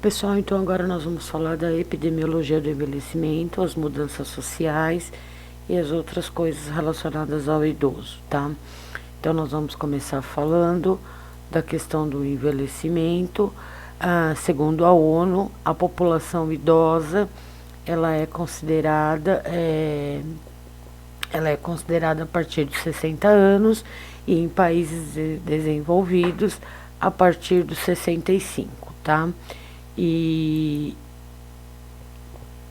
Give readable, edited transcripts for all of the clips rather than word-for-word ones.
Pessoal, então agora nós vamos falar da epidemiologia do envelhecimento, as mudanças sociais e as outras coisas relacionadas ao idoso, tá? Então nós vamos começar falando da questão do envelhecimento. Segundo a ONU, a população idosa ela é considerada a partir de 60 anos e em países desenvolvidos a partir dos 65, tá? E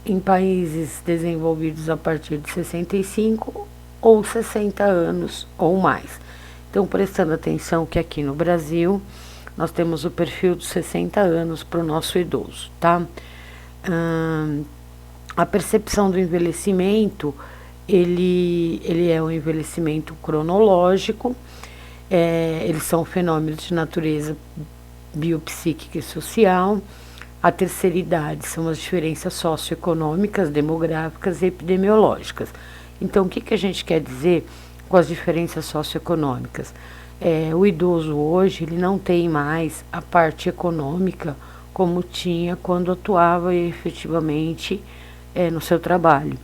em países desenvolvidos a partir de 65 ou 60 anos ou mais. Então, prestando atenção que aqui no Brasil nós temos o perfil dos 60 anos para o nosso idoso, tá? A percepção do envelhecimento, ele é um envelhecimento cronológico, eles são fenômenos de natureza biopsíquica e social. A terceira idade são as diferenças socioeconômicas, demográficas e epidemiológicas. Então, o que a gente quer dizer com as diferenças socioeconômicas? O idoso hoje ele não tem mais a parte econômica como tinha quando atuava efetivamente no seu trabalho.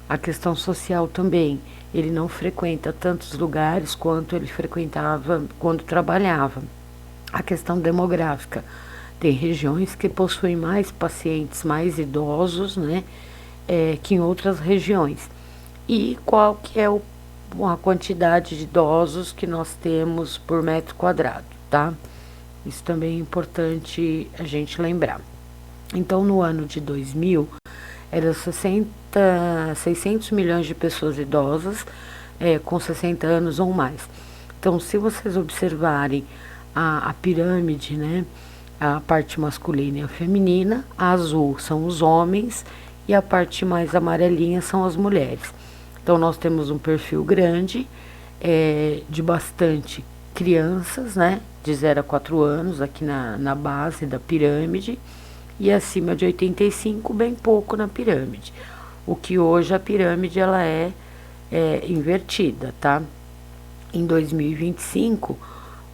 A questão social também, ele não frequenta tantos lugares quanto ele frequentava quando trabalhava. A questão demográfica, tem regiões que possuem mais pacientes, mais idosos, né, que em outras regiões. E qual que é a quantidade de idosos que nós temos por metro quadrado, tá? Isso também é importante a gente lembrar. Então, no ano de 2000, eram 600 milhões de pessoas idosas com 60 anos ou mais. Então, se vocês observarem a pirâmide, né, a parte masculina e a feminina, a azul são os homens e a parte mais amarelinha são as mulheres. Então, nós temos um perfil grande de bastante crianças, né, de 0 a 4 anos, aqui na base da pirâmide, e acima de 85, bem pouco na pirâmide. O que hoje a pirâmide ela é invertida, tá? Em 2025,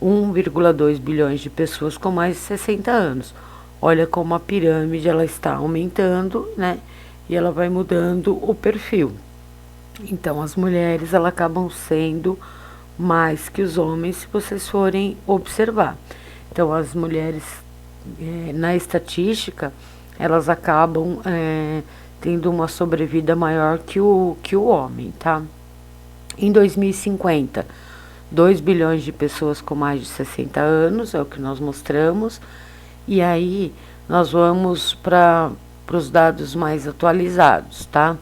1,2 bilhões de pessoas com mais de 60 anos. Olha como a pirâmide ela está aumentando, né? E ela vai mudando o perfil. Então, as mulheres elas acabam sendo mais que os homens se vocês forem observar. Então, as mulheres, na estatística, elas acabam tendo uma sobrevida maior que o homem, tá? Em 2050, 2 bilhões de pessoas com mais de 60 anos, é o que nós mostramos. E aí, nós vamos para os dados mais atualizados, tá?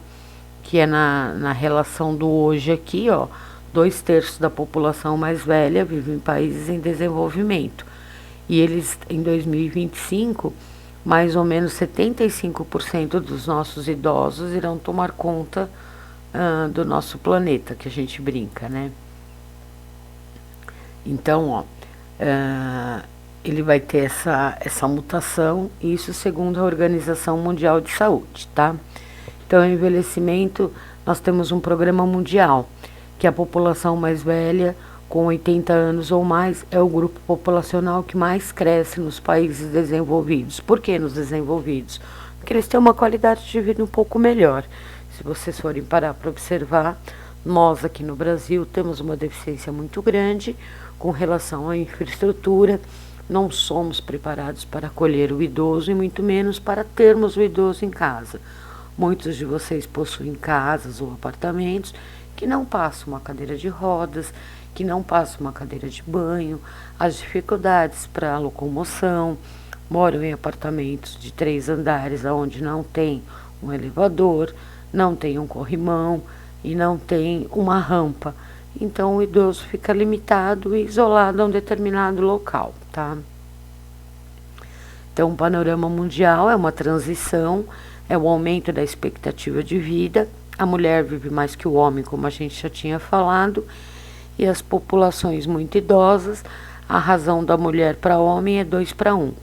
Que é na relação do hoje aqui, ó. 2/3 da população mais velha vive em países em desenvolvimento. E eles, em 2025, mais ou menos 75% dos nossos idosos irão tomar conta do nosso planeta, que a gente brinca, né? Então, ó, ele vai ter essa mutação, isso segundo a Organização Mundial de Saúde, tá? Então, o envelhecimento, nós temos um programa mundial, que a população mais velha, com 80 anos ou mais, é o grupo populacional que mais cresce nos países desenvolvidos. Por que nos desenvolvidos? Porque eles têm uma qualidade de vida um pouco melhor. Se vocês forem parar para observar, nós aqui no Brasil temos uma deficiência muito grande com relação à infraestrutura, não somos preparados para acolher o idoso e muito menos para termos o idoso em casa. Muitos de vocês possuem casas ou apartamentos que não passam uma cadeira de rodas, que não passam uma cadeira de banho, as dificuldades para a locomoção, moram em apartamentos de 3 andares onde não tem um elevador, não tem um corrimão e não tem uma rampa. Então, o idoso fica limitado e isolado a um determinado local, tá? Então, o panorama mundial é uma transição, é o aumento da expectativa de vida. A mulher vive mais que o homem, como a gente já tinha falado, e as populações muito idosas, a razão da mulher para homem é 2:1.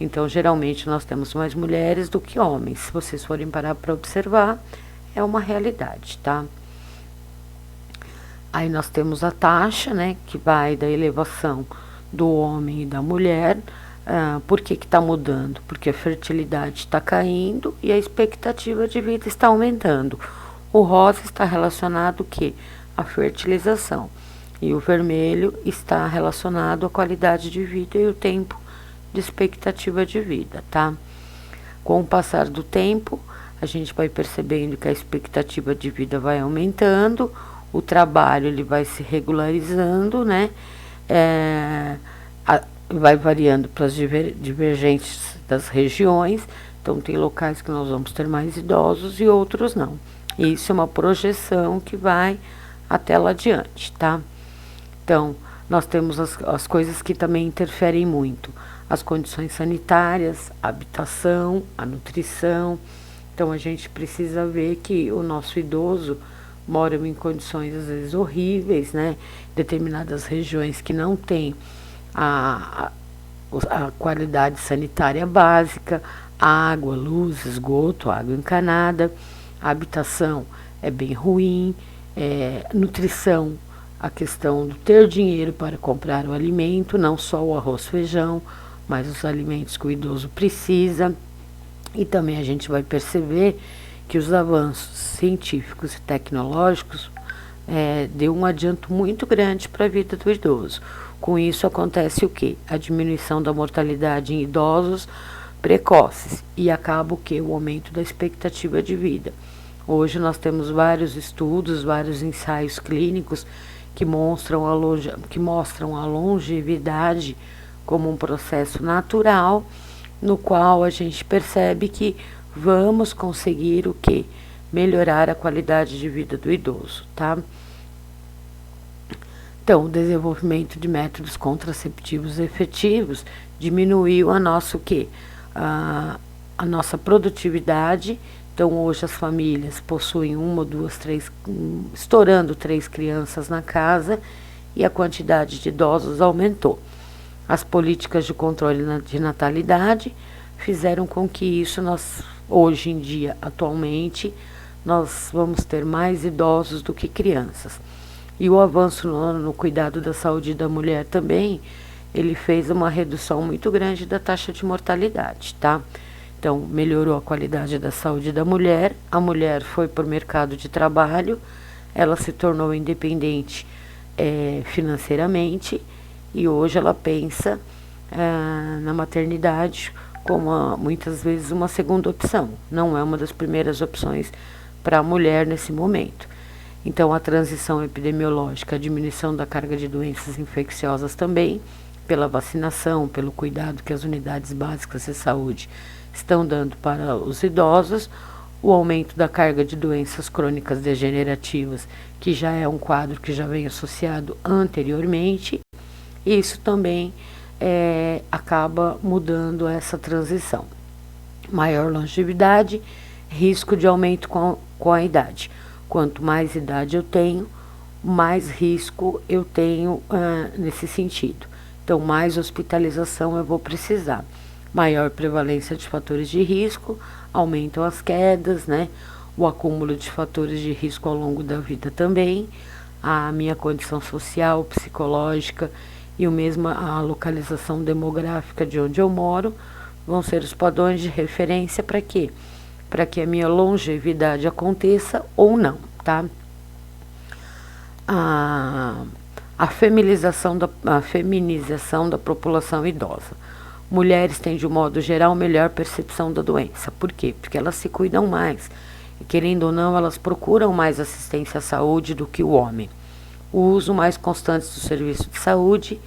Então, geralmente, nós temos mais mulheres do que homens. Se vocês forem parar para observar, é uma realidade, tá? Aí nós temos a taxa, né, que vai da elevação do homem e da mulher. Por que está mudando? Porque a fertilidade está caindo e a expectativa de vida está aumentando. O rosa está relacionado à fertilização e o vermelho está relacionado à qualidade de vida e o tempo de expectativa de vida, tá? Com o passar do tempo, a gente vai percebendo que a expectativa de vida vai aumentando, o trabalho ele vai se regularizando, né? Vai variando para as divergentes das regiões. Então, tem locais que nós vamos ter mais idosos e outros não. Isso é uma projeção que vai até lá adiante, tá? Então, nós temos as coisas que também interferem muito. As condições sanitárias, a habitação, a nutrição. Então, a gente precisa ver que o nosso idoso mora em condições, às vezes, horríveis, né? Determinadas regiões que não tem a qualidade sanitária básica, água, luz, esgoto, água encanada, a habitação é bem ruim, nutrição, a questão do ter dinheiro para comprar o alimento, não só o arroz, feijão, mas os alimentos que o idoso precisa. E também a gente vai perceber que os avanços científicos e tecnológicos deu um adianto muito grande para a vida do idoso. Com isso acontece o quê? A diminuição da mortalidade em idosos precoces e acaba o aumento da expectativa de vida. Hoje nós temos vários estudos, vários ensaios clínicos que mostram a longevidade como um processo natural, no qual a gente percebe que vamos conseguir melhorar a qualidade de vida do idoso, tá? Então, o desenvolvimento de métodos contraceptivos efetivos diminuiu a nossa produtividade. Então, hoje as famílias possuem uma, duas, três, estourando 3 crianças na casa e a quantidade de idosos aumentou. As políticas de controle de natalidade fizeram com que isso hoje em dia, atualmente, nós vamos ter mais idosos do que crianças. E o avanço no cuidado da saúde da mulher também, ele fez uma redução muito grande da taxa de mortalidade, tá? Então, melhorou a qualidade da saúde da mulher, a mulher foi para o mercado de trabalho, ela se tornou independente financeiramente e hoje ela pensa na maternidade como muitas vezes uma segunda opção, não é uma das primeiras opções para a mulher nesse momento. Então, a transição epidemiológica, a diminuição da carga de doenças infecciosas também, pela vacinação, pelo cuidado que as unidades básicas de saúde estão dando para os idosos, o aumento da carga de doenças crônicas degenerativas, que já é um quadro que já vem associado anteriormente, isso também acaba mudando essa transição. Maior longevidade, risco de aumento com a idade. Quanto mais idade eu tenho, mais risco eu tenho nesse sentido. Então, mais hospitalização eu vou precisar. Maior prevalência de fatores de risco, aumentam as quedas, né? O acúmulo de fatores de risco ao longo da vida também, a minha condição social, psicológica e o mesmo a localização demográfica de onde eu moro vão ser os padrões de referência para quê? Para que a minha longevidade aconteça ou não, tá? A feminização da população idosa. Mulheres têm, de um modo geral, melhor percepção da doença. Por quê? Porque elas se cuidam mais. E, querendo ou não, elas procuram mais assistência à saúde do que o homem. O uso mais constante do serviço de saúde,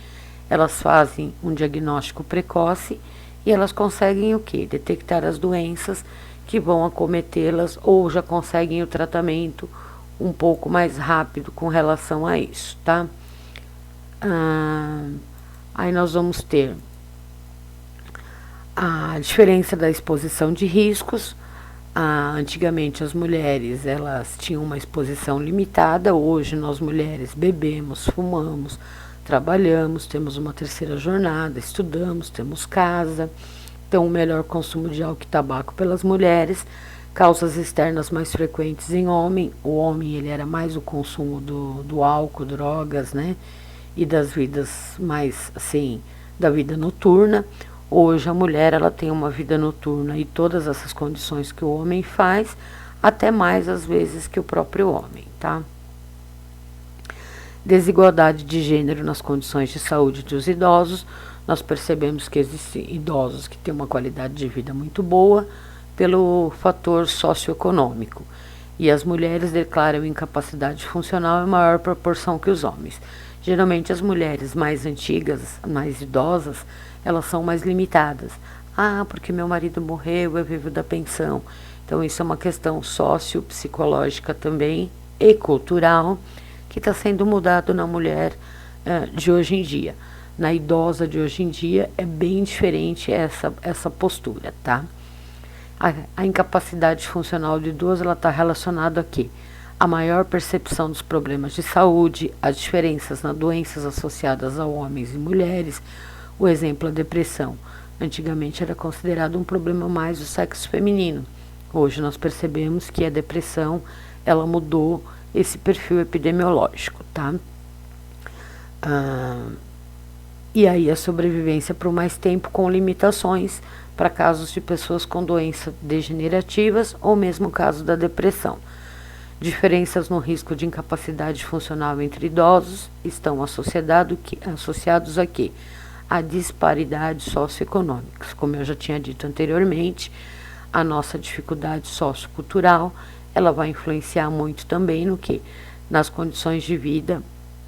elas fazem um diagnóstico precoce e elas conseguem detectar as doenças que vão acometê-las ou já conseguem o tratamento um pouco mais rápido com relação a isso, tá? Aí nós vamos ter a diferença da exposição de riscos. Antigamente as mulheres elas tinham uma exposição limitada, hoje nós mulheres bebemos, fumamos, trabalhamos, temos uma terceira jornada, estudamos, temos casa. Então, o melhor consumo de álcool e tabaco pelas mulheres, causas externas mais frequentes em homem. O homem ele era mais o consumo do álcool, drogas, né? E das vidas mais, assim, da vida noturna. Hoje a mulher ela tem uma vida noturna e todas essas condições que o homem faz, até mais às vezes que o próprio homem, tá? Desigualdade de gênero nas condições de saúde dos idosos. Nós percebemos que existem idosos que têm uma qualidade de vida muito boa pelo fator socioeconômico. E as mulheres declaram incapacidade funcional em maior proporção que os homens. Geralmente as mulheres mais antigas, mais idosas, elas são mais limitadas. Ah, porque meu marido morreu, eu vivo da pensão. Então isso é uma questão sociopsicológica também e cultural que está sendo mudado na mulher de hoje em dia. Na idosa de hoje em dia é bem diferente essa postura, tá? A incapacidade funcional do idoso está relacionada a quê? A maior percepção dos problemas de saúde, as diferenças nas doenças associadas a homens e mulheres, o exemplo, a depressão. Antigamente era considerado um problema mais do sexo feminino. Hoje nós percebemos que a depressão, ela mudou esse perfil epidemiológico, tá? E aí a sobrevivência por mais tempo com limitações para casos de pessoas com doenças degenerativas ou mesmo o caso da depressão. Diferenças no risco de incapacidade funcional entre idosos estão associados a quê? A disparidades socioeconômicas. Como eu já tinha dito anteriormente, a nossa dificuldade sociocultural, ela vai influenciar muito também no que? Nas condições de vida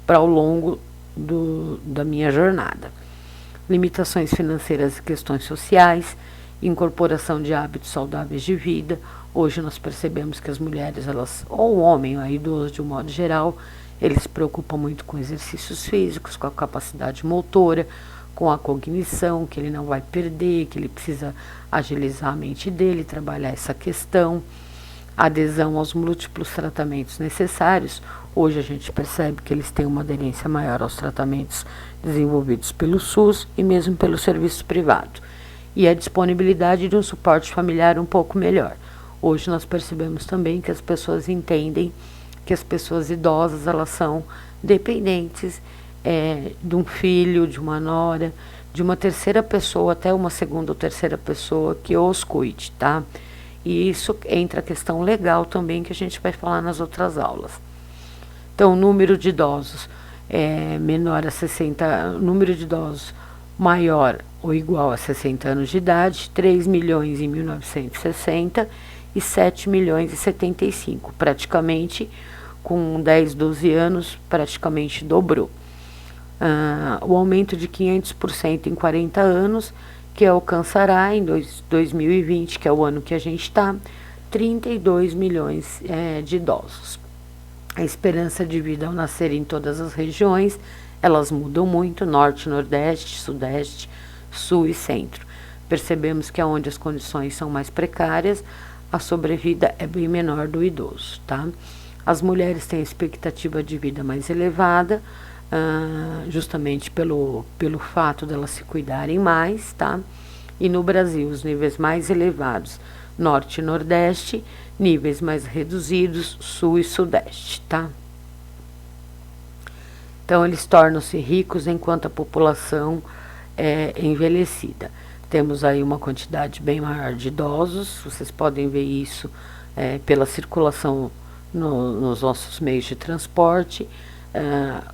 para o longo da minha jornada. Limitações financeiras e questões sociais, incorporação de hábitos saudáveis de vida. Hoje nós percebemos que as mulheres, ou o homem, o idoso de um modo geral, eles se preocupam muito com exercícios físicos, com a capacidade motora, com a cognição, que ele não vai perder, que ele precisa agilizar a mente dele, trabalhar essa questão. Adesão aos múltiplos tratamentos necessários. Hoje a gente percebe que eles têm uma aderência maior aos tratamentos desenvolvidos pelo SUS e mesmo pelo serviço privado. E a disponibilidade de um suporte familiar um pouco melhor. Hoje nós percebemos também que as pessoas entendem que as pessoas idosas, elas são dependentes de um filho, de uma nora, de uma terceira pessoa, até uma segunda ou terceira pessoa que os cuide, tá? E isso entra a questão legal também, que a gente vai falar nas outras aulas. Então, o número de idosos menor a 60, número de idosos maior ou igual a 60 anos de idade, 3 milhões em 1960 e 7 milhões em 75, praticamente com 10, 12 anos, praticamente dobrou. O aumento de 500% em 40 anos, que alcançará em 2020, que é o ano que a gente está, 32 milhões de idosos. A esperança de vida ao nascer em todas as regiões, elas mudam muito, norte, nordeste, sudeste, sul e centro. Percebemos que onde as condições são mais precárias, a sobrevida é bem menor do idoso, tá? As mulheres têm a expectativa de vida mais elevada, justamente pelo fato delas se cuidarem mais, tá? E no Brasil, os níveis mais elevados, norte e nordeste, níveis mais reduzidos, sul e sudeste, tá? Então, eles tornam-se ricos enquanto a população é envelhecida. Temos aí uma quantidade bem maior de idosos, vocês podem ver isso pela circulação nos nossos meios de transporte,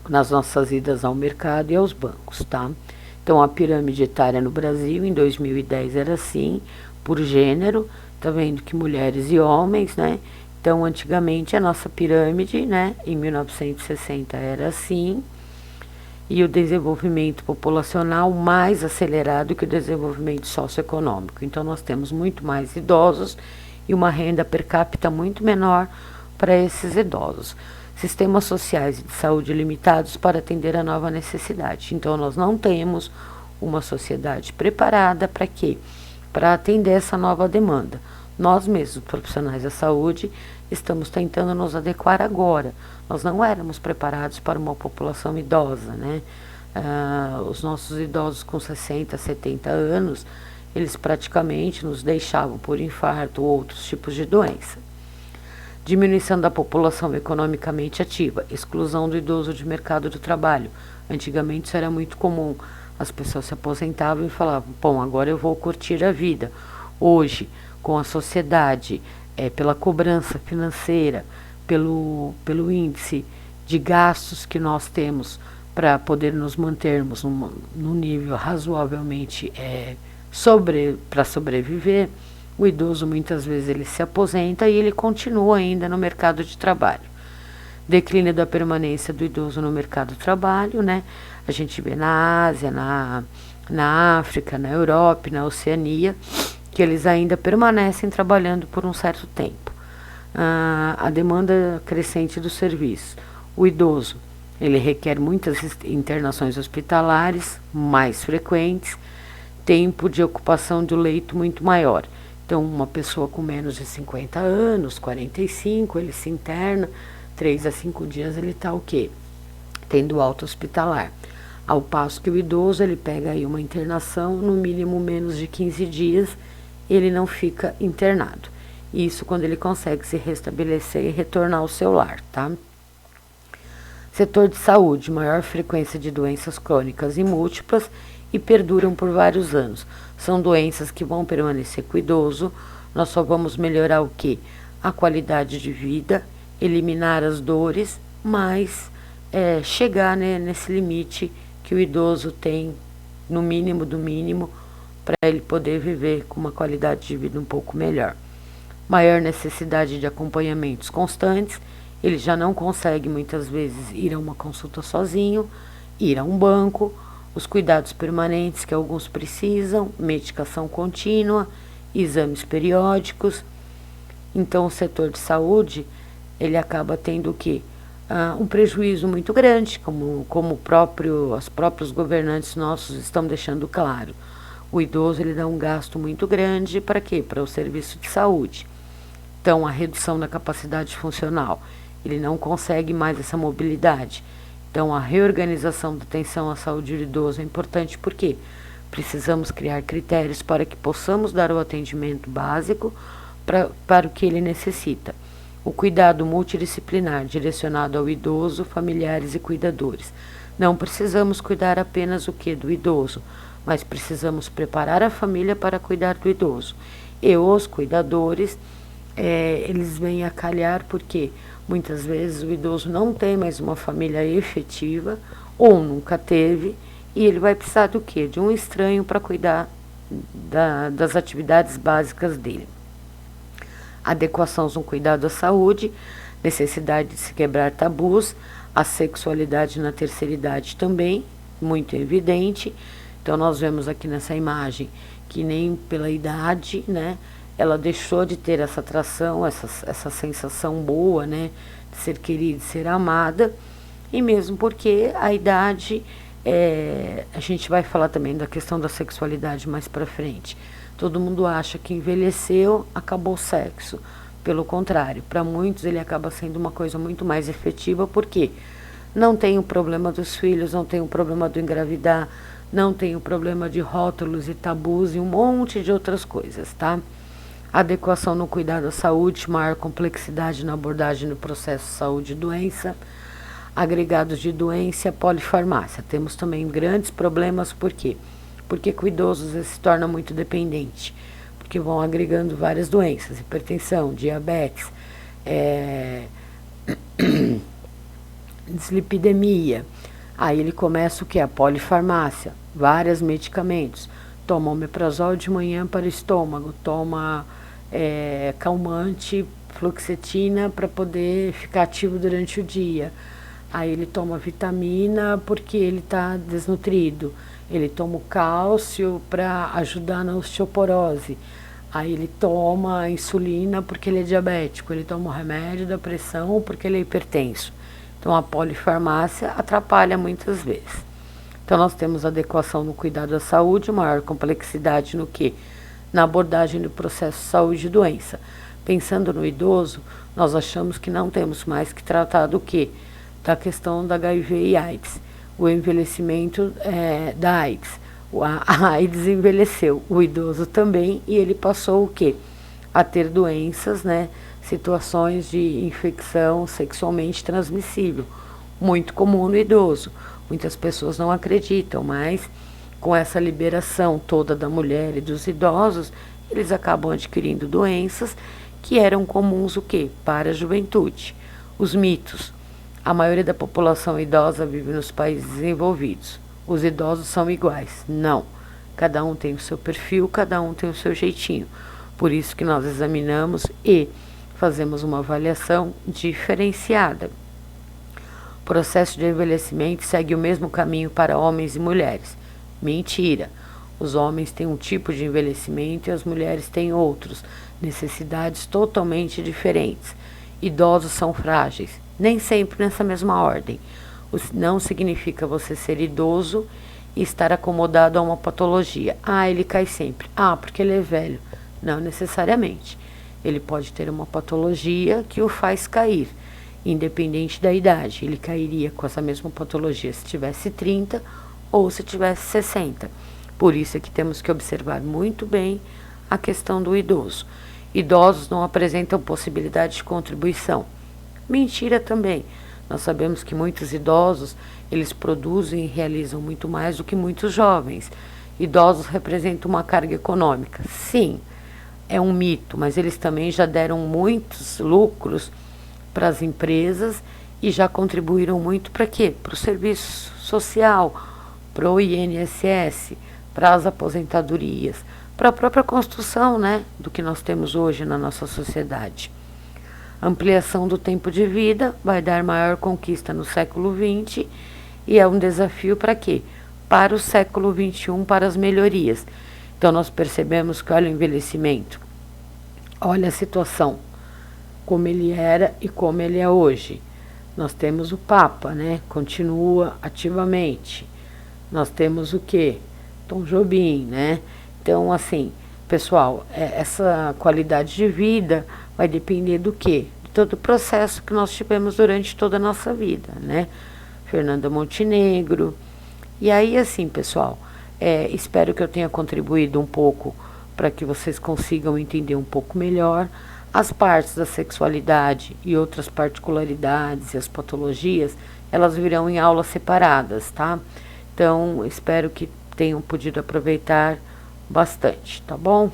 nas nossas idas ao mercado e aos bancos, tá? Então, a pirâmide etária no Brasil, em 2010, era assim, por gênero, tá vendo que mulheres e homens, né? Então, antigamente, a nossa pirâmide, né, em 1960 era assim, e o desenvolvimento populacional mais acelerado que o desenvolvimento socioeconômico. Então, nós temos muito mais idosos e uma renda per capita muito menor para esses idosos. Sistemas sociais e de saúde limitados para atender a nova necessidade. Então, nós não temos uma sociedade preparada para quê? Para atender essa nova demanda. Nós mesmos, profissionais da saúde, estamos tentando nos adequar agora. Nós não éramos preparados para uma população idosa, né? Os nossos idosos com 60, 70 anos, eles praticamente nos deixavam por infarto ou outros tipos de doença. Diminuição da população economicamente ativa, exclusão do idoso de mercado do trabalho. Antigamente isso era muito comum. As pessoas se aposentavam e falavam, bom, agora eu vou curtir a vida. Hoje, com a sociedade, pela cobrança financeira, pelo índice de gastos que nós temos para poder nos mantermos num nível razoavelmente para sobreviver, o idoso muitas vezes ele se aposenta e ele continua ainda no mercado de trabalho. Declínio da permanência do idoso no mercado de trabalho, né? A gente vê na Ásia, na África, na Europa, na Oceania, que eles ainda permanecem trabalhando por um certo tempo. A demanda crescente do serviço. O idoso, ele requer muitas internações hospitalares mais frequentes, tempo de ocupação do leito muito maior. Então, uma pessoa com menos de 50 anos, 45, ele se interna, 3 a 5 dias ele está o quê? Tendo alta hospitalar. Ao passo que o idoso, ele pega aí uma internação, no mínimo menos de 15 dias, ele não fica internado. Isso quando ele consegue se restabelecer e retornar ao seu lar, tá? Setor de saúde, maior frequência de doenças crônicas e múltiplas e perduram por vários anos. São doenças que vão permanecer com o idoso. Nós só vamos melhorar o quê? A qualidade de vida, eliminar as dores, mas chegar, né, nesse limite que o idoso tem, no mínimo do mínimo, para ele poder viver com uma qualidade de vida um pouco melhor. Maior necessidade de acompanhamentos constantes, ele já não consegue muitas vezes ir a uma consulta sozinho, ir a um banco, os cuidados permanentes que alguns precisam, medicação contínua, exames periódicos. Então o setor de saúde, ele acaba tendo o quê? Um prejuízo muito grande, como os próprios governantes nossos estão deixando claro. O idoso, ele dá um gasto muito grande para quê? Para o serviço de saúde. Então, a redução da capacidade funcional, ele não consegue mais essa mobilidade. Então, a reorganização da atenção à saúde do idoso é importante porque precisamos criar critérios para que possamos dar o atendimento básico para o que ele necessita. O cuidado multidisciplinar direcionado ao idoso, familiares e cuidadores. Não precisamos cuidar apenas o que do idoso, mas precisamos preparar a família para cuidar do idoso. E os cuidadores, eles vêm a calhar porque muitas vezes o idoso não tem mais uma família efetiva ou nunca teve e ele vai precisar do quê? De um estranho para cuidar das atividades básicas dele. Adequação no cuidado à saúde, necessidade de se quebrar tabus, a sexualidade na terceira idade também, muito evidente. Então nós vemos aqui nessa imagem que nem pela idade, né, ela deixou de ter essa atração, essa sensação boa, né, de ser querida, de ser amada, e mesmo porque a idade, a gente vai falar também da questão da sexualidade mais para frente. Todo mundo acha que envelheceu, acabou o sexo. Pelo contrário, para muitos ele acaba sendo uma coisa muito mais efetiva, porque não tem o problema dos filhos, não tem o problema do engravidar, não tem o problema de rótulos e tabus e um monte de outras coisas, tá? Adequação no cuidado à saúde, maior complexidade na abordagem do processo saúde e doença, agregados de doença, polifarmácia. Temos também grandes problemas, por quê? Porque o idoso se torna muito dependente, porque vão agregando várias doenças, hipertensão, diabetes, dislipidemia. Aí ele começa o que? A polifarmácia, vários medicamentos. Toma omeprazol de manhã para o estômago, toma calmante, fluoxetina para poder ficar ativo durante o dia. Aí ele toma vitamina porque ele está desnutrido. Ele toma o cálcio para ajudar na osteoporose. Aí ele toma insulina porque ele é diabético. Ele toma o remédio da pressão porque ele é hipertenso. Então a polifarmácia atrapalha muitas vezes. Então nós temos adequação no cuidado da saúde, maior complexidade no quê? Na abordagem do processo de saúde e doença. Pensando no idoso, nós achamos que não temos mais que tratar do quê? Da questão da HIV e AIDS. O envelhecimento da AIDS. A AIDS envelheceu, o idoso também, e ele passou o quê? A ter doenças, né? Situações de infecção sexualmente transmissível, muito comum no idoso. Muitas pessoas não acreditam, mas Com essa liberação toda da mulher e dos idosos, eles acabam adquirindo doenças que eram comuns o quê? Para a juventude. Os mitos. A maioria da população idosa vive nos países desenvolvidos. Os idosos são iguais. Não. Cada um tem o seu perfil, cada um tem o seu jeitinho. Por isso que nós examinamos e fazemos uma avaliação diferenciada. O processo de envelhecimento segue o mesmo caminho para homens e mulheres. Mentira! Os homens têm um tipo de envelhecimento e as mulheres têm outros, necessidades totalmente diferentes. Idosos são frágeis, nem sempre nessa mesma ordem. Não significa você ser idoso e estar acomodado a uma patologia. Ah, ele cai sempre. Ah, porque ele é velho. Não necessariamente. Ele pode ter uma patologia que o faz cair, independente da idade. Ele cairia com essa mesma patologia se tivesse 30 ou se tivesse 60. Por isso é que temos que observar muito bem a questão do idoso. Idosos não apresentam possibilidade de contribuição. Mentira também. Nós sabemos que muitos idosos, eles produzem e realizam muito mais do que muitos jovens. Idosos representam uma carga econômica. Sim, é um mito, mas eles também já deram muitos lucros para as empresas e já contribuíram muito para quê? Para o serviço social, para o INSS, para as aposentadorias, para a própria construção, né, do que nós temos hoje na nossa sociedade. Ampliação do tempo de vida vai dar maior conquista no século XX e é um desafio para quê? Para o século XXI, para as melhorias. Então nós percebemos que olha o envelhecimento, olha a situação, como ele era e como ele é hoje. Nós temos o Papa, né? Continua ativamente. Nós temos o quê? Tom Jobim, né? Então, assim, pessoal, essa qualidade de vida vai depender do quê? De todo o processo que nós tivemos durante toda a nossa vida, né? Fernanda Montenegro. E aí, assim, pessoal, espero que eu tenha contribuído um pouco para que vocês consigam entender um pouco melhor as partes da sexualidade e outras particularidades e as patologias, elas virão em aulas separadas, tá? Então, espero que tenham podido aproveitar bastante, tá bom?